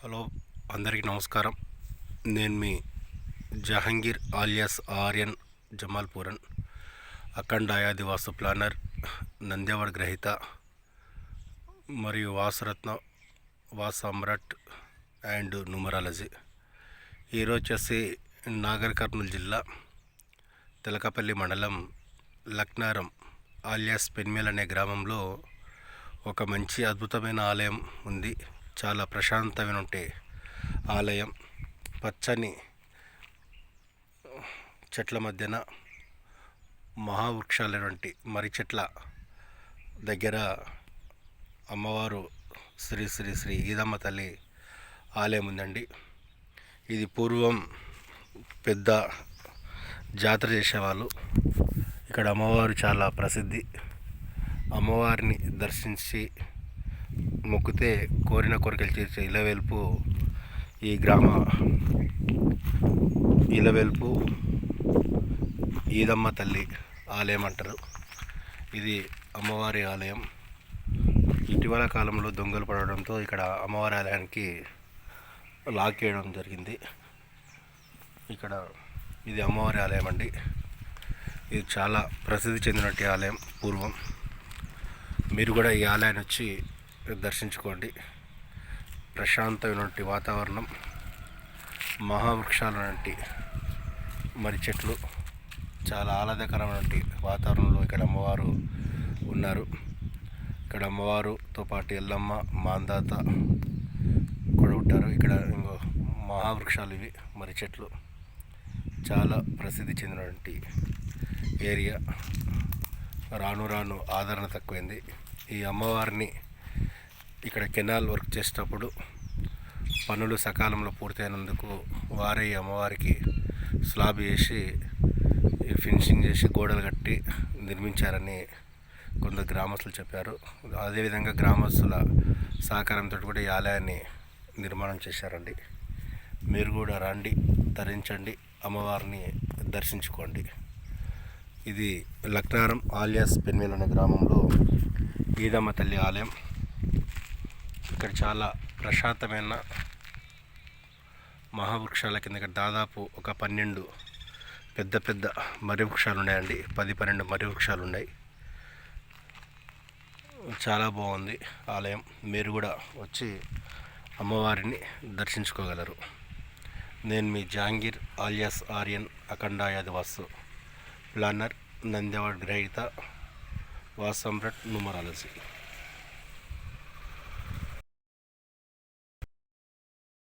Hello, అందరికీ నమస్కారం. నేను మీ జహంగీర్ ఆలియాస్ ఆర్యన్ జమాల్పూరన్, అఖండ ఆయాదివాసు ప్లానర్, నంద్యావాడ గ్రహీత మరియు వాసరత్న, వాసమ్రాట్ అండ్ న్యూమరాలజీ. ఈరోజు వచ్చేసి నాగర్ కర్నూలు జిల్లా తెలకపల్లి మండలం లక్నారం ఆలియాస్ పెన్మేల్ అనే గ్రామంలో ఒక మంచి అద్భుతమైన ఆలయం ఉంది. చాలా ప్రశాంతమైన ఆలయం. పచ్చని చెట్ల మధ్యన మహావృక్షాలైనటువంటి మర్రి చెట్ల దగ్గర అమ్మవారు శ్రీ శ్రీ శ్రీ ఈదమ్మ తల్లి ఆలయం ఉందండి. ఇది పూర్వం పెద్ద జాతర చేసేవాళ్ళు. ఇక్కడ అమ్మవారు చాలా ప్రసిద్ధి. అమ్మవారిని దర్శించి మొక్కితే కోరిన కోరికలు తీర్చే ఇలవేల్పు ఈ గ్రామ ఇలవేల్పు ఈదమ్మ తల్లి ఆలయం అంటారు. ఇది అమ్మవారి ఆలయం. ఇటీవల కాలంలో దొంగలు పడడంతో ఇక్కడ అమ్మవారి ఆలయానికి లాక్ చేయడం జరిగింది. ఇక్కడ ఇది అమ్మవారి ఆలయం అండి. ఇది చాలా ప్రసిద్ధి చెందినటువంటి ఆలయం పూర్వం. మీరు కూడా ఈ ఆలయాన్ని వచ్చి దర్శించుకోండి. ప్రశాంతమైనటువంటి వాతావరణం, మహావృక్షాలైనటువంటి మర్రి చెట్లు, చాలా ఆహ్లాదకరమైనటువంటి వాతావరణంలో ఇక్కడ అమ్మవారు ఉన్నారు. ఇక్కడ అమ్మవారుతో పాటు ఎల్లమ్మ, మాందాత కూడా ఉంటారు. ఇక్కడ ఇంకో మహావృక్షాలు ఇవి మర్రి చెట్లు. చాలా ప్రసిద్ధి చెందినటువంటి ఏరియా. రాను రాను ఆదరణ తక్కువైంది. ఈ అమ్మవారిని ఇక్కడ కెనాల్ వర్క్ చేసేటప్పుడు పనులు సకాలంలో పూర్తయినందుకు వారే ఈ అమ్మవారికి స్లాబ్ వేసి ఫినిషింగ్ చేసి గోడలు కట్టి నిర్మించారని కొందరు గ్రామస్తులు చెప్పారు. అదేవిధంగా గ్రామస్తుల సహకారంతో కూడా ఈ ఆలయాన్ని నిర్మాణం చేశారండి. మీరు కూడా రండి, తరించండి, అమ్మవారిని దర్శించుకోండి. ఇది లక్నారం ఆలియాస్ పెన్మేల్ అనే గ్రామంలో ఈదమ్మ తల్లి ఆలయం. ఇక్కడ చాలా ప్రశాంతమైన మహావృక్షాల కింద దాదాపు ఒక 12 పెద్ద పెద్ద మర్రి వృక్షాలు ఉన్నాయండి. 10-12 మర్రి వృక్షాలు ఉన్నాయి. చాలా బాగుంది ఆలయం. మీరు కూడా వచ్చి అమ్మవారిని దర్శించుకోగలరు. నేను మీ జహాంగీర్ ఆలియాస్ ఆర్యన్, అఖండ ఆయాదివాసు ప్లానర్, నంద్యావాడ గ్రహీత, వాసమ్రాట్, న్యూమరాలజీ.